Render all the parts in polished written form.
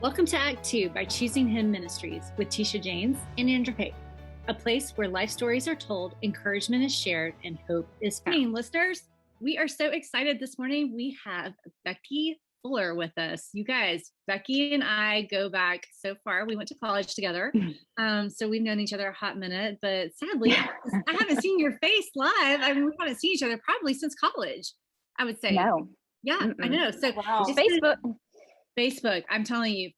Welcome to Act 2 by Choosing Him Ministries with Tisha James and Andrew Pate, a place where life stories are told, encouragement is shared, and hope is found. Hey, listeners, we are so excited this morning. We have Behki Fuller with us. You guys, Behki and I go back so far. We went to college together, so we've known each other a hot minute, but sadly, I haven't seen your face live. I mean, we haven't seen each other probably since college, I would say. No. Yeah, I know. So wow. Facebook. I'm telling you,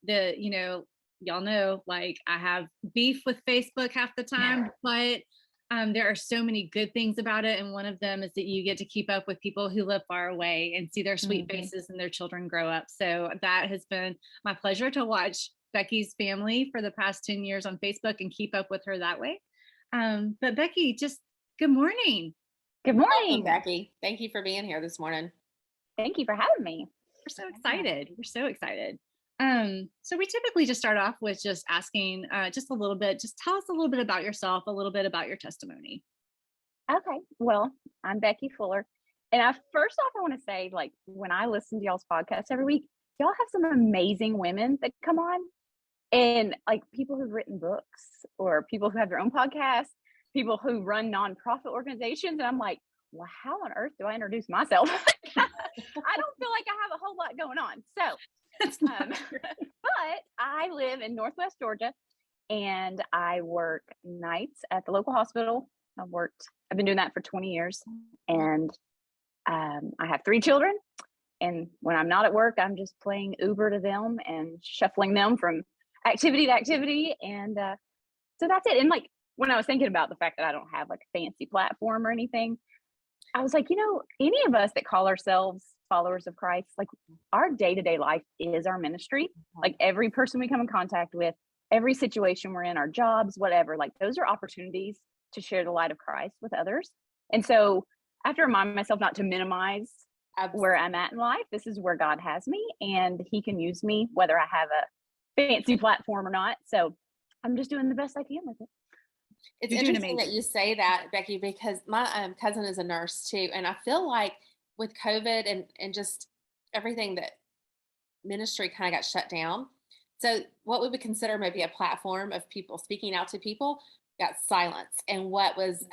y'all know, like, I have beef with Facebook half the time, but there are so many good things about it. And one of them is that you get to keep up with people who live far away and see their sweet faces and their children grow up. So that has been my pleasure to watch Behki's family for the past 10 years on Facebook and keep up with her that way. But Behki, just good morning. Good morning, Behki. Thank you for being here this morning. Thank you for having me. We're so excited. We're so excited. So we typically just start off with just asking just a little bit, just tell us a little bit about yourself, a little bit about your testimony. Okay. Well, I'm Behki Fuller. And first off, I want to say, like, when I listen to y'all's podcast every week, y'all have some amazing women that come on, and like people who've written books or people who have their own podcasts, people who run nonprofit organizations. And I'm like, well, how on earth do I introduce myself? I don't feel like I have a whole lot going on. So, but I live in Northwest Georgia, and I work nights at the local hospital. I've been doing that for 20 years, and I have 3 children. And when I'm not at work, I'm just playing Uber to them and shuffling them from activity to activity. And so that's it. And like, when I was thinking about the fact that I don't have like a fancy platform or anything, I was like, any of us that call ourselves followers of Christ, like, our day-to-day life is our ministry. Like, every person we come in contact with, every situation we're in, our jobs, whatever, like, those are opportunities to share the light of Christ with others. And so I have to remind myself not to minimize where I'm at in life. This is where God has me, and he can use me whether I have a fancy platform or not. So I'm just doing the best I can with it. It's interesting that you say that, Behki, because my cousin is a nurse too. And I feel like with COVID and just everything, that ministry kind of got shut down. So what we would consider maybe a platform of people speaking out to people got silenced. And what was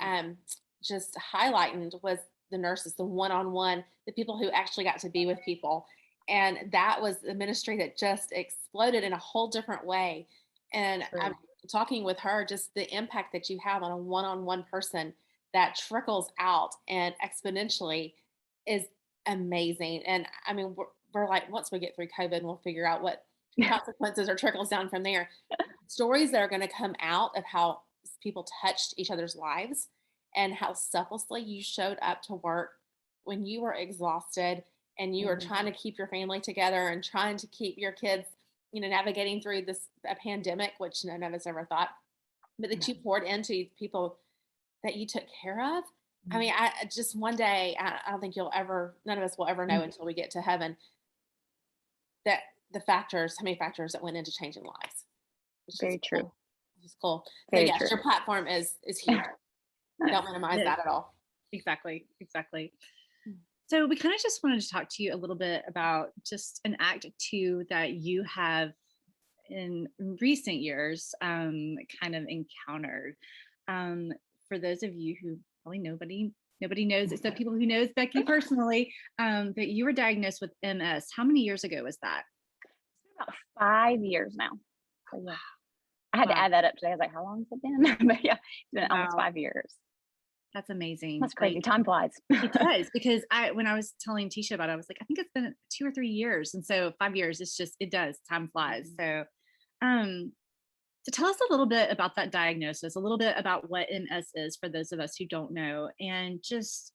just highlighted was the nurses, the one-on-one, the people who actually got to be with people. And that was the ministry that just exploded in a whole different way. And I'm talking with her, just the impact that you have on a one-on-one person that trickles out and exponentially is amazing. And I mean, we're like, once we get through COVID, we'll figure out what consequences or trickles down from there. Stories that are going to come out of how people touched each other's lives and how selflessly you showed up to work when you were exhausted and you were trying to keep your family together and trying to keep your kids, navigating through a pandemic, which none of us ever thought, but that you poured into people that you took care of. I mean, I just one day, I don't think none of us will ever know until we get to heaven, that how many factors that went into changing lives. Very true. Cool. It's cool. Very so yes, true. Your platform is huge. Don't minimize that at all. Exactly. So we kind of just wanted to talk to you a little bit about just an Act 2 that you have in recent years kind of encountered. For those of you who probably nobody knows, except people who knows Behki personally, that you were diagnosed with MS. How many years ago was that? It's been about 5 years now. So, yeah. I had to add that up today. I was like, how long has it been? But yeah, it's been almost 5 years. That's amazing. That's crazy. Time flies. It does, because when I was telling Tisha about it, I was like, I think it's been 2 or 3 years. And so 5 years, it does. Time flies. So, so tell us a little bit about that diagnosis, a little bit about what MS is for those of us who don't know, and just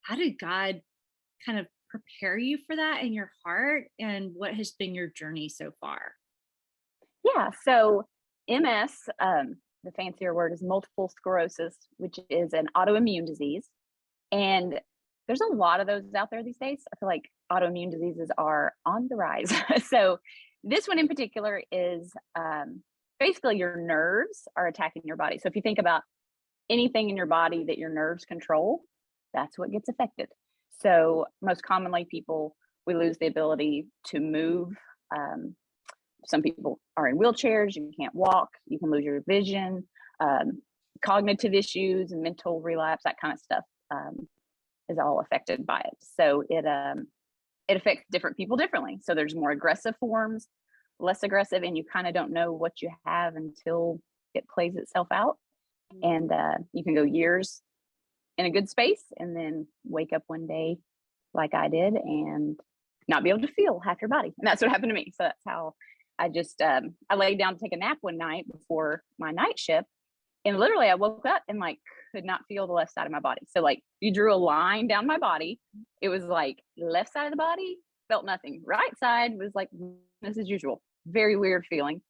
how did God kind of prepare you for that in your heart, and what has been your journey so far? Yeah. So MS, the fancier word is multiple sclerosis, which is an autoimmune disease. And there's a lot of those out there these days. I feel like autoimmune diseases are on the rise. So this one in particular is basically your nerves are attacking your body. So if you think about anything in your body that your nerves control, that's what gets affected. So most commonly we lose the ability to move, some people are in wheelchairs, you can't walk, you can lose your vision, cognitive issues and mental relapse, that kind of stuff is all affected by it. So it affects different people differently. So there's more aggressive forms, less aggressive, and you kind of don't know what you have until it plays itself out. And you can go years in a good space and then wake up one day like I did and not be able to feel half your body. And that's what happened to me. So that's how I just, I laid down to take a nap one night before my night shift. And literally I woke up and like could not feel the left side of my body. So like you drew a line down my body, it was like left side of the body felt nothing. Right side was like business as usual. Very weird feeling.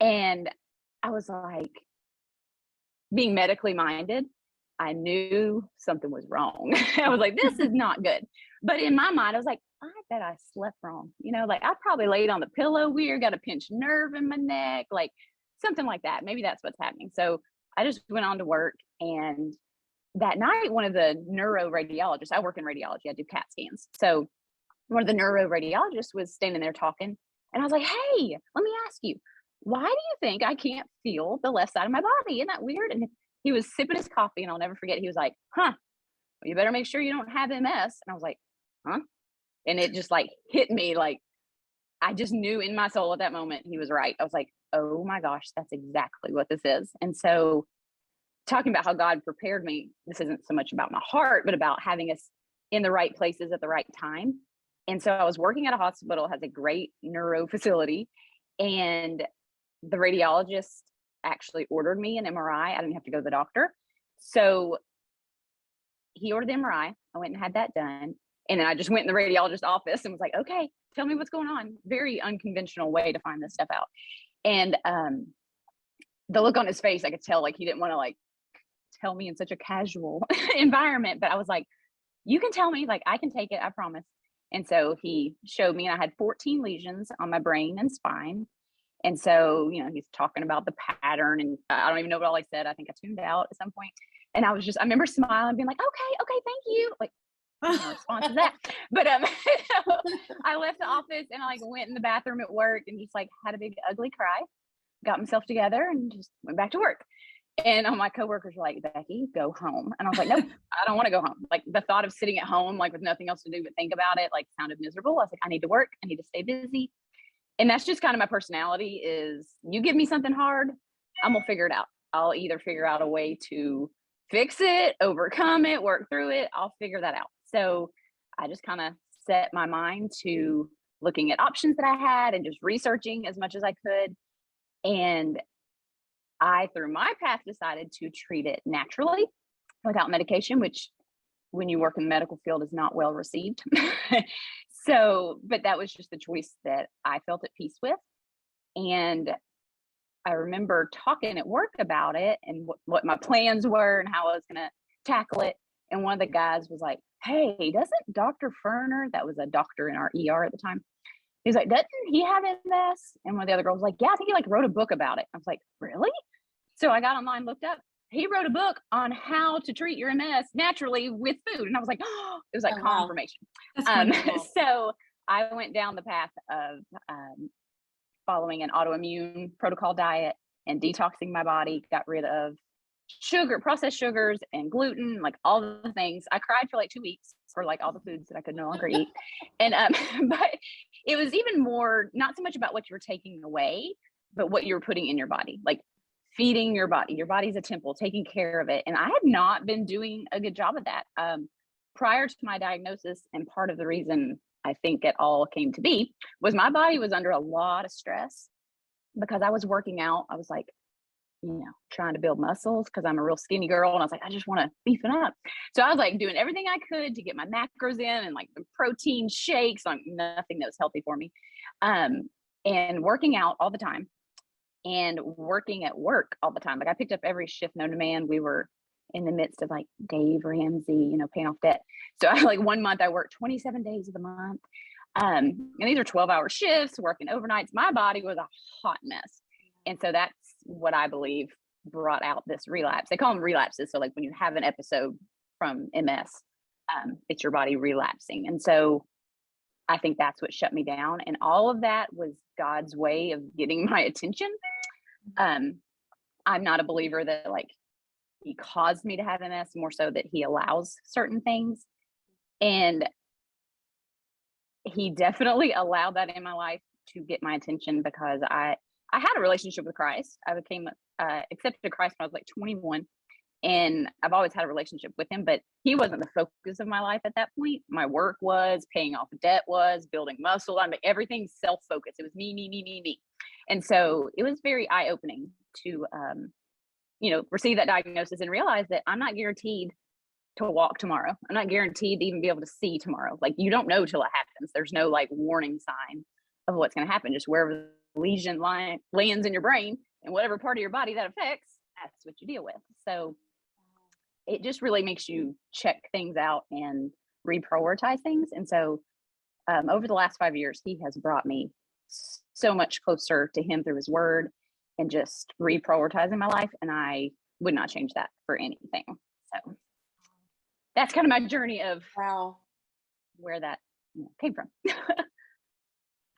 And I was like, being medically minded, I knew something was wrong. I was like, this is not good. But in my mind, I was like, I bet I slept wrong. You know, like I probably laid on the pillow weird, got a pinched nerve in my neck, like something like that. Maybe that's what's happening. So I just went on to work. And that night, one of the neuroradiologists, I work in radiology, I do CAT scans. So one of the neuroradiologists was standing there talking. And I was like, hey, let me ask you, why do you think I can't feel the left side of my body? Isn't that weird? And he was sipping his coffee, and I'll never forget. He was like, well, you better make sure you don't have MS. And I was like, huh? And it just like hit me. Like, I just knew in my soul at that moment, he was right. I was like, oh my gosh, that's exactly what this is. And so talking about how God prepared me, this isn't so much about my heart, but about having us in the right places at the right time. And so I was working at a hospital, has a great neuro facility, and the radiologist actually ordered me an MRI. I didn't have to go to the doctor. So he ordered the MRI. I went and had that done. And then I just went in the radiologist's office and was like, okay, tell me what's going on. Very unconventional way to find this stuff out. And the look on his face, I could tell like he didn't want to like tell me in such a casual environment. But I was like, you can tell me, like I can take it, I promise. And so he showed me, and I had 14 lesions on my brain and spine. And so, you know, he's talking about the pattern, and I don't even know what all I said. I think I tuned out at some point. And I remember smiling, being like, okay, thank you. Like, no response to that. But I left the office and I like went in the bathroom at work and just like had a big ugly cry, got myself together and just went back to work. And all my coworkers were like, Becky, go home. And I was like, nope, I don't want to go home. Like the thought of sitting at home, like with nothing else to do but think about it, like sounded miserable. I was like, I need to work. I need to stay busy. And that's just kind of my personality is you give me something hard, I'm gonna figure it out. I'll either figure out a way to fix it, overcome it, work through it. I'll figure that out. So I just kind of set my mind to looking at options that I had and just researching as much as I could. And I, through my path, decided to treat it naturally without medication, which when you work in the medical field is not well received. So, but that was just the choice that I felt at peace with. And I remember talking at work about it and what my plans were and how I was going to tackle it. And one of the guys was like, hey, doesn't Dr. Ferner, that was a doctor in our ER at the time, he was like, doesn't he have MS? And one of the other girls was like, yeah, I think he like wrote a book about it. I was like, really? So I got online, looked up. He wrote a book on how to treat your MS naturally with food. And I was like, oh, it was like confirmation. So I went down the path of following an autoimmune protocol diet and detoxing my body, got rid of sugar, processed sugars and gluten, like all the things. I cried for like 2 weeks for like all the foods that I could no longer eat. And but it was even more, not so much about what you were taking away, but what you were putting in your body, like feeding your body. Your body's a temple, taking care of it. And I had not been doing a good job of that prior to my diagnosis. And part of the reason I think it all came to be was my body was under a lot of stress because I was working out. I was like, you know, trying to build muscles because I'm a real skinny girl. And I was like, I just want to beef it up. So I was like doing everything I could to get my macros in and like the protein shakes on nothing that was healthy for me. And working out all the time and working at work all the time. Like I picked up every shift known to man. We were in the midst of like Dave Ramsey, you know, paying off debt. So I like 1 month I worked 27 days of the month. And these are 12-hour shifts, working overnights. My body was a hot mess. And so that's what I believe brought out this relapse. They call them relapses. So like when you have an episode from MS, it's your body relapsing. And so I think that's what shut me down. And all of that was God's way of getting my attention. I'm not a believer that like he caused me to have MS, more so that he allows certain things. And he definitely allowed that in my life to get my attention because I had a relationship with Christ. I became accepted Christ when I was like 21. And I've always had a relationship with him, but he wasn't the focus of my life at that point. My work was, paying off debt was, building muscle. I mean, everything's self-focused. It was me, me, me, me, me. And so it was very eye-opening to, receive that diagnosis and realize that I'm not guaranteed to walk tomorrow. I'm not guaranteed to even be able to see tomorrow. Like, you don't know till it happens. There's no like warning sign of what's going to happen. Just wherever the lesion lands in your brain and whatever part of your body that affects, that's what you deal with. So it just really makes you check things out and reprioritize things. And so over the last 5 years, he has brought me so much closer to him through his word and just reprioritizing my life. And I would not change that for anything. So that's kind of my journey of where that came from.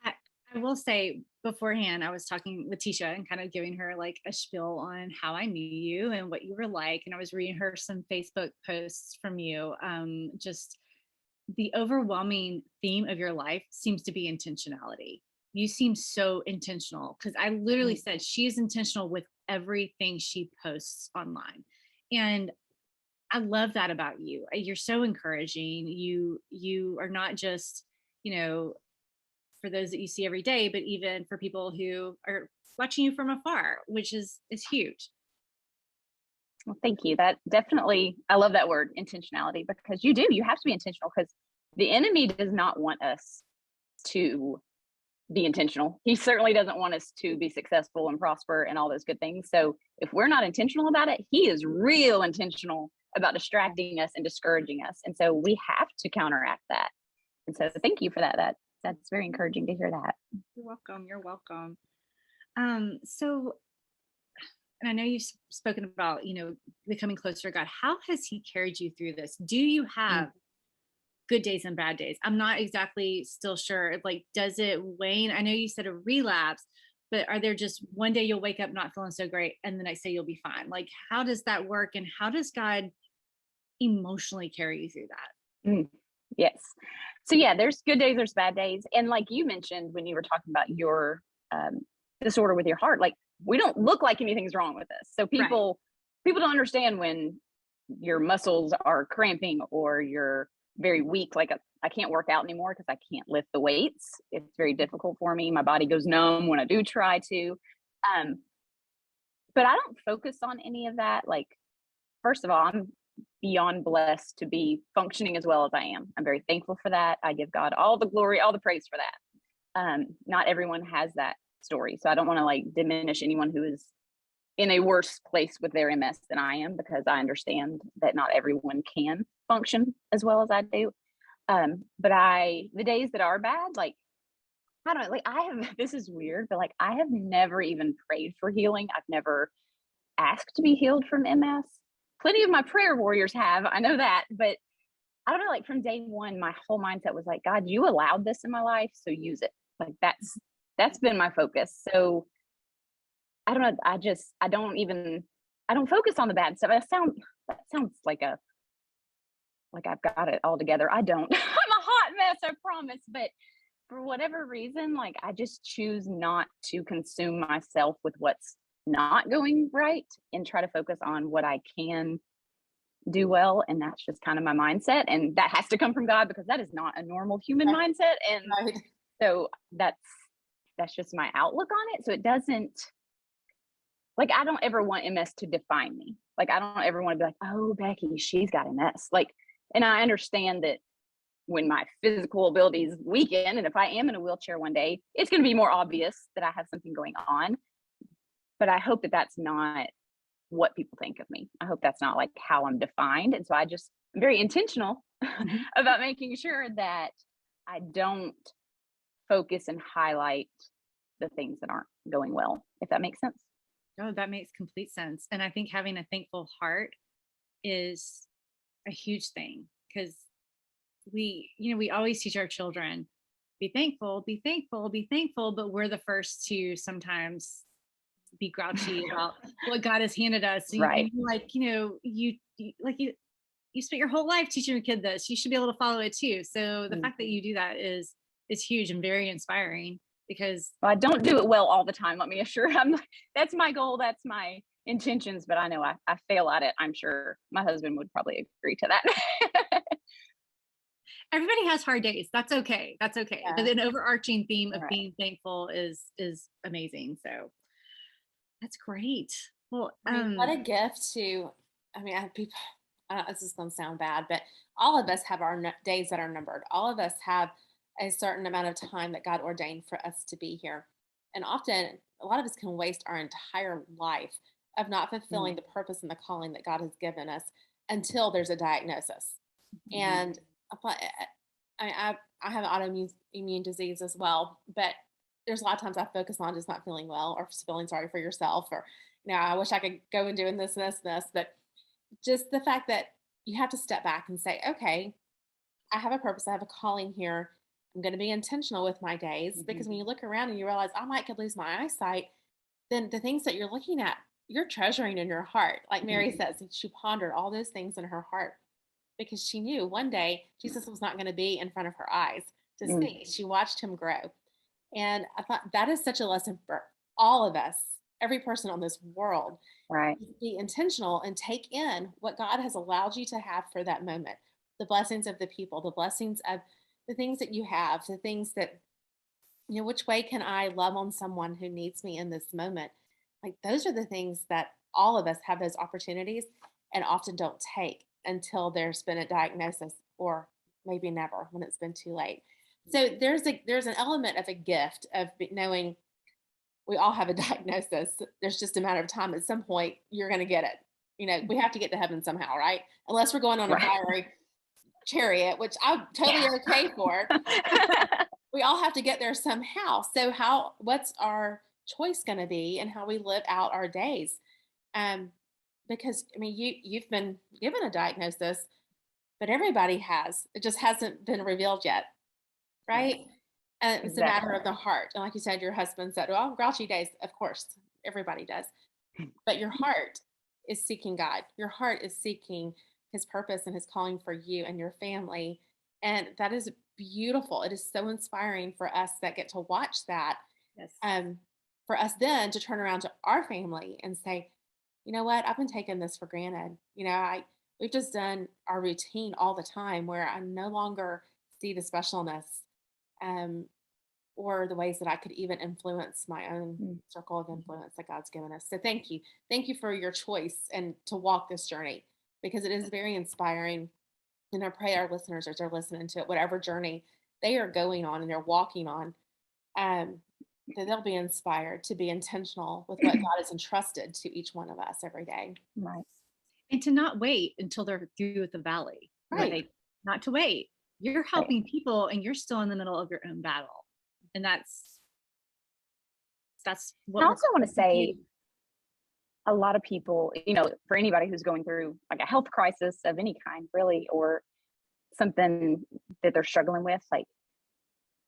I will say beforehand, I was talking with Tisha and kind of giving her like a spiel on how I knew you and what you were like. And I was reading her some Facebook posts from you. Just the overwhelming theme of your life seems to be intentionality. You seem so intentional, because I literally said she is intentional with everything she posts online. And I love that about you. You're so encouraging. You are not just, for those that you see every day, but even for people who are watching you from afar, which is huge. Well, thank you. That definitely, I love that word, intentionality, because you have to be intentional, because the enemy does not want us to be intentional. He certainly doesn't want us to be successful and prosper and all those good things. So if we're not intentional about it, he is real intentional about distracting us and discouraging us. And so we have to counteract that. And so thank you for that. That's very encouraging to hear that. You're welcome. So, and I know you've spoken about, becoming closer to God. How has he carried you through this? Do you have good days and bad days? I'm not exactly still sure. Like, does it wane? I know you said a relapse, but are there just one day you'll wake up not feeling so great and the next day you'll be fine? Like, how does that work? And how does God emotionally carry you through that? Yes. So yeah, there's good days, there's bad days. And like you mentioned, when you were talking about your disorder with your heart, like, we don't look like anything's wrong with us. So people don't understand when your muscles are cramping or you're very weak. Like, I can't work out anymore because I can't lift the weights. It's very difficult for me. My body goes numb when I do try to. But I don't focus on any of that. Like, first of all, I'm beyond blessed to be functioning as well as I am. I'm very thankful for that. I give God all the glory, all the praise for that. Not everyone has that story. So I don't want to like diminish anyone who is in a worse place with their MS than I am, because I understand that not everyone can function as well as I do. But the days that are bad, like, I don't know, like, this is weird, but like, I have never even prayed for healing. I've never asked to be healed from MS. Plenty of my prayer warriors have, I know that, but I don't know, like, from day one, my whole mindset was like, God, you allowed this in my life, so use it. Like, that's been my focus. So I don't know, I don't focus on the bad stuff. That sounds like I've got it all together. I don't. I'm a hot mess, I promise. But for whatever reason, like, I just choose not to consume myself with what's not going right and try to focus on what I can do well. And that's just kind of my mindset. And that has to come from God, because that is not a normal human mindset. And so that's just my outlook on it. So it doesn't, like, I don't ever want MS to define me. Like, I don't ever want to be like, oh, Behki, she's got MS. Like, and I understand that when my physical abilities weaken, and if I am in a wheelchair one day, it's going to be more obvious that I have something going on. But I hope that that's not what people think of me. I hope that's not like how I'm defined. And so I'm very intentional about making sure that I don't focus and highlight the things that aren't going well, if that makes sense. No, that makes complete sense. And I think having a thankful heart is a huge thing, because we always teach our children be thankful, be thankful, be thankful. But we're the first to sometimes be grouchy about what God has handed us. So Right. You spent your whole life teaching your kid this. You should be able to follow it too. So the fact that you do that is huge and very inspiring, because I don't do it well all the time. Let me assure you. That's my goal. That's my intentions, but I know I fail at it. I'm sure my husband would probably agree to that. everybody has hard days. That's okay. That's okay. Yeah. But an overarching theme of Right. being thankful is amazing. So that's great. Well, what a gift to, people, this is going to sound bad, but all of us have our days that are numbered. All of us have a certain amount of time that God ordained for us to be here. And often, a lot of us can waste our entire life of not fulfilling the purpose and the calling that God has given us until there's a diagnosis. And I have autoimmune disease as well, but there's a lot of times I focus on just not feeling well or feeling sorry for yourself, or, I wish I could go and doing this, but just the fact that you have to step back and say, okay, I have a purpose. I have a calling here. I'm going to be intentional with my days, because when you look around and you realize I could lose my eyesight, then the things that you're looking at, you're treasuring in your heart. Like Mary says, she pondered all those things in her heart because she knew one day Jesus was not going to be in front of her eyes to see. She watched him grow. And I thought that is such a lesson for all of us, every person on this world. Right. Be intentional and take in what God has allowed you to have for that moment. The blessings of the people, the blessings of the things that you have, the things that, which way can I love on someone who needs me in this moment? Like, those are the things that all of us have those opportunities and often don't take until there's been a diagnosis, or maybe never, when it's been too late. So there's an element of a gift of knowing we all have a diagnosis. There's just a matter of time. At some point, you're going to get it. We have to get to heaven somehow, right? Unless we're going on a fiery chariot, which I'm totally okay for. We all have to get there somehow. So what's our choice going to be and how we live out our days? Because you've been given a diagnosis, but everybody has. It just hasn't been revealed yet, right? And it's a matter of the heart. And like you said, your husband said, well, grouchy days, of course, everybody does. But your heart is seeking God. Your heart is seeking his purpose and his calling for you and your family. And that is beautiful. It is so inspiring for us that get to watch that. Yes. For us then to turn around to our family and say, you know what, I've been taking this for granted. We've just done our routine all the time, where I no longer see the specialness or the ways that I could even influence my own circle of influence that God's given us. So thank you. Thank you for your choice and to walk this journey, because it is very inspiring. And I pray our listeners, as they're listening to it, whatever journey they are going on and they're walking on, that they'll be inspired to be intentional with what God has entrusted to each one of us every day. Right. And to not wait until they're through with the valley. Right. Like, not to wait. You're helping people and you're still in the middle of your own battle. And that's what I also want to say, a lot of people, for anybody who's going through like a health crisis of any kind, really, or something that they're struggling with, like,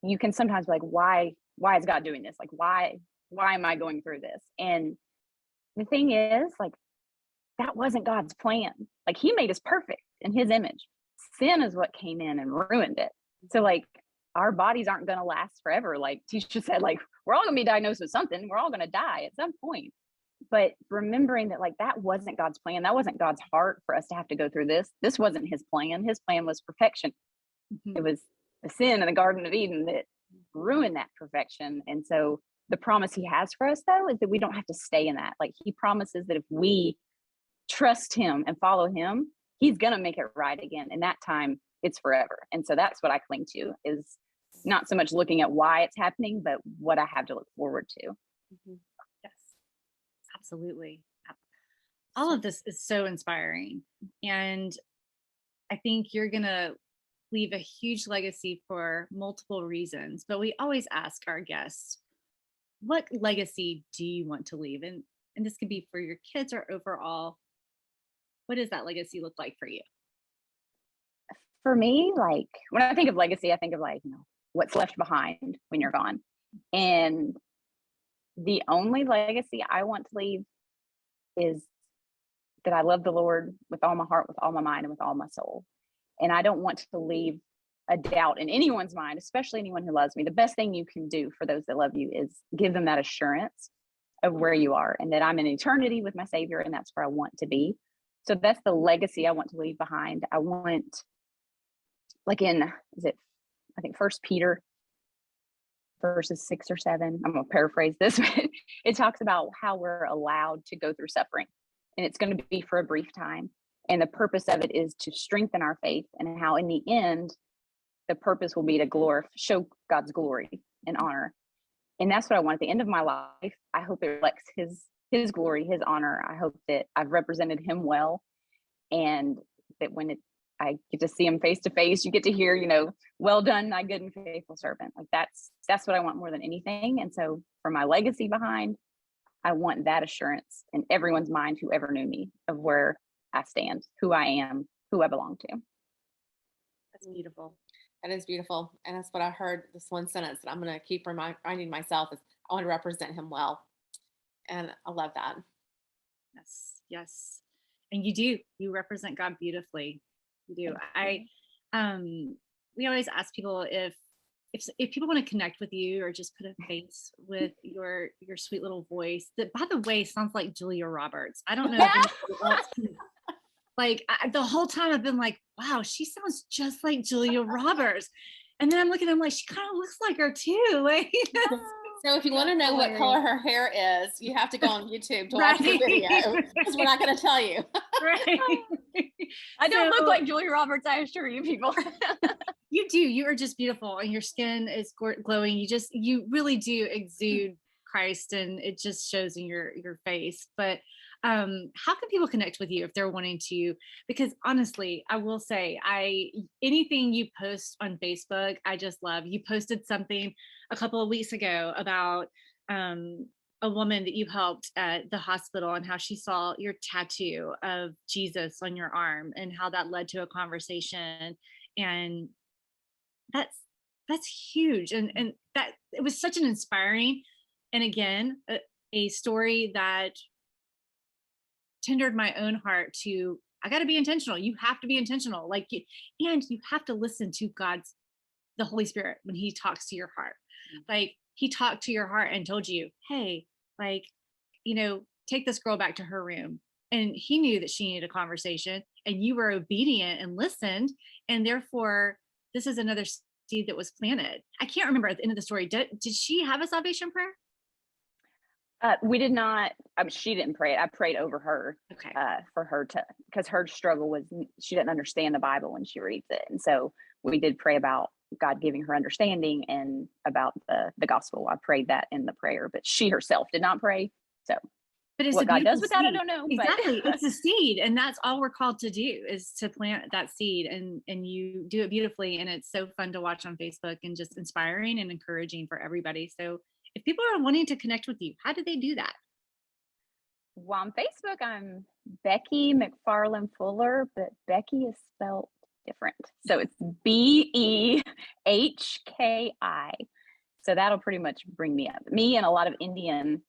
you can sometimes be like, why is God doing this? Like, why am I going through this? And the thing is, like, that wasn't God's plan. Like, he made us perfect in his image. Sin is what came in and ruined it. So, like, our bodies aren't going to last forever. Like Tisha said, like, we're all going to be diagnosed with something. We're all going to die at some point. But remembering that, like, that wasn't God's plan. That wasn't God's heart for us to have to go through this. This wasn't his plan. His plan was perfection. It was the sin in the Garden of Eden that ruined that perfection. And so the promise he has for us, though, is that we don't have to stay in that. Like, he promises that if we trust him and follow him, he's going to make it right again. And that time, it's forever. And so that's what I cling to, is not so much looking at why it's happening, but what I have to look forward to. Yes, absolutely. All of this is so inspiring. And I think you're going to leave a huge legacy for multiple reasons. But we always ask our guests, what legacy do you want to leave? And this could be for your kids or overall. What does that legacy look like for you? For me, like, when I think of legacy, I think of, like, what's left behind when you're gone. And the only legacy I want to leave is that I love the Lord with all my heart, with all my mind, and with all my soul. And I don't want to leave a doubt in anyone's mind, especially anyone who loves me. The best thing you can do for those that love you is give them that assurance of where you are and that I'm in eternity with my Savior, and that's where I want to be. So that's the legacy I want to leave behind. I want, like in, I think First Peter verses 6 or 7, I'm going to paraphrase this, but it talks about how we're allowed to go through suffering, and it's going to be for a brief time. And the purpose of it is to strengthen our faith, and how in the end, the purpose will be to show God's glory and honor. And that's what I want at the end of my life. I hope it reflects his glory, his honor. I hope that I've represented him well, and that when I get to see him face to face, you get to hear, well done, my good and faithful servant. Like that's what I want more than anything. And so for my legacy behind, I want that assurance in everyone's mind who ever knew me of where I stand, who I am, who I belong to. That's beautiful. That is beautiful. And that's what I heard, this one sentence that I'm going to keep reminding myself is I want to represent him well. And I love that. Yes. And you represent God beautifully. You do. We always ask people if people want to connect with you or just put a face with your sweet little voice that, by the way, sounds like Julia Roberts. I don't know if anybody else can, the whole time I've been like, wow, she sounds just like Julia Roberts. And then I'm looking, I'm like, she kind of looks like her too. So if you want to know what color her hair is, you have to go on YouTube to watch the video, because we're not going to tell you. Right. I don't look like Julia Roberts, I assure you, people. You do. You are just beautiful, and your skin is glowing. You really do exude Christ, and it just shows in your face. But how can people connect with you if they're wanting to? Because honestly, I will say, anything you post on Facebook, I just love. You posted something a couple of weeks ago about a woman that you helped at the hospital, and how she saw your tattoo of Jesus on your arm, and how that led to a conversation. And that's huge. And that it was such an inspiring, and again, a story that tendered my own heart to, I got to be intentional. You have to be intentional. And you have to listen to the Holy Spirit when he talks to your heart. Like, he talked to your heart and told you, hey, take this girl back to her room. And he knew that she needed a conversation, and you were obedient and listened. And therefore, this is another seed that was planted. I can't remember at the end of the story. Did she have a salvation prayer? We did not. She didn't pray it. I prayed over her, okay, for her because her struggle was she didn't understand the Bible when she reads it, and so we did pray about God giving her understanding and about the gospel. I prayed that in the prayer, but she herself did not pray. So, but it's what God does with seed. that, I don't know. Exactly, it's a seed, and that's all we're called to do, is to plant that seed, and you do it beautifully, and it's so fun to watch on Facebook, and just inspiring and encouraging for everybody. So, if people are wanting to connect with you, how do they do that? Well, on Facebook, I'm Behki McFarland Fuller, but Becky is spelled different. So it's Behki. So that'll pretty much bring me up. Me and a lot of Indian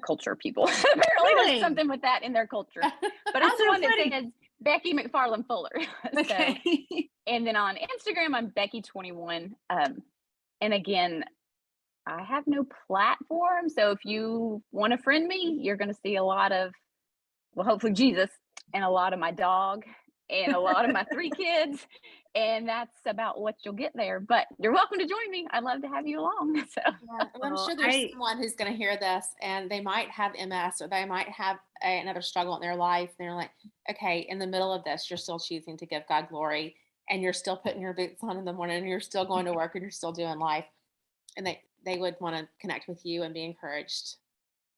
culture people. Apparently there's something with that in their culture. But I'm the one that says Behki McFarland Fuller. Okay. So, and then on Instagram, I'm Behki21. And again, I have no platform. So if you want to friend me, you're going to see a lot of, well, hopefully Jesus, and a lot of my dog, and a lot of my 3 kids. And that's about what you'll get there. But you're welcome to join me. I'd love to have you along. So yeah, I'm sure there's someone who's going to hear this, and they might have MS, or they might have another struggle in their life. And they're like, okay, in the middle of this, you're still choosing to give God glory, and you're still putting your boots on in the morning, and you're still going to work, and you're still doing life. And they would want to connect with you and be encouraged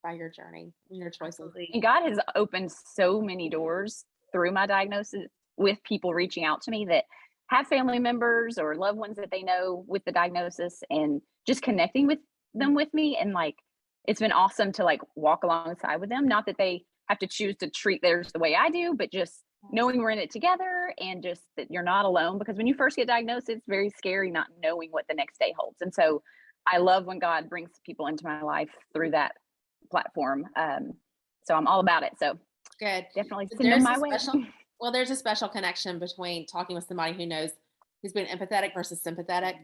by your journey and your choices. And God has opened so many doors through my diagnosis, with people reaching out to me that have family members or loved ones that they know with the diagnosis, and just connecting with them with me. And it's been awesome to walk alongside with them. Not that they have to choose to treat theirs the way I do, but just knowing we're in it together, and just that you're not alone, because when you first get diagnosed, it's very scary not knowing what the next day holds. And so I love when God brings people into my life through that platform. So I'm all about it. So good. Definitely send them my way. Well, there's a special connection between talking with somebody who's been empathetic versus sympathetic.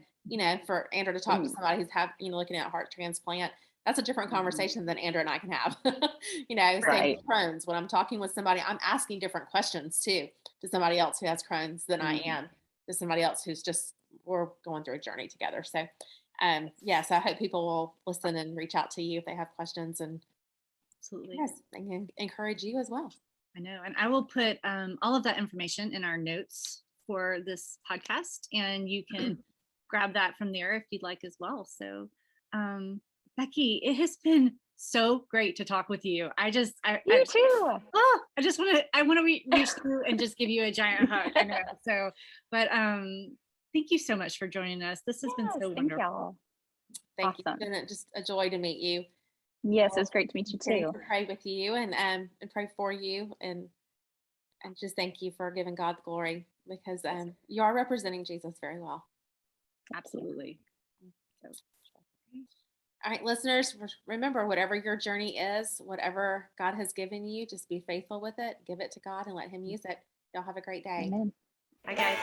For Andrew to talk to somebody who's looking at a heart transplant, that's a different conversation than Andrew and I can have. Same with Crohn's. When I'm talking with somebody, I'm asking different questions too to somebody else who has Crohn's than I am to somebody else we're going through a journey together. So, so I hope people will listen and reach out to you if they have questions, and absolutely, yes, and encourage you as well. I know, and I will put all of that information in our notes for this podcast, and you can grab that from there if you'd like as well. So, Behki, it has been so great to talk with you. You too. I want to reach through and just give you a giant hug. I know. So, but thank you so much for joining us. This has been so wonderful. Y'all. Thank you. It's been just a joy to meet you. Yes, it's great to meet you too. To pray with you and pray for you, and just thank you for giving God the glory, because you are representing Jesus very well. Absolutely. All right, listeners, remember, whatever your journey is, whatever God has given you, just be faithful with it. Give it to God and let Him use it. Y'all have a great day. Amen. Bye, guys.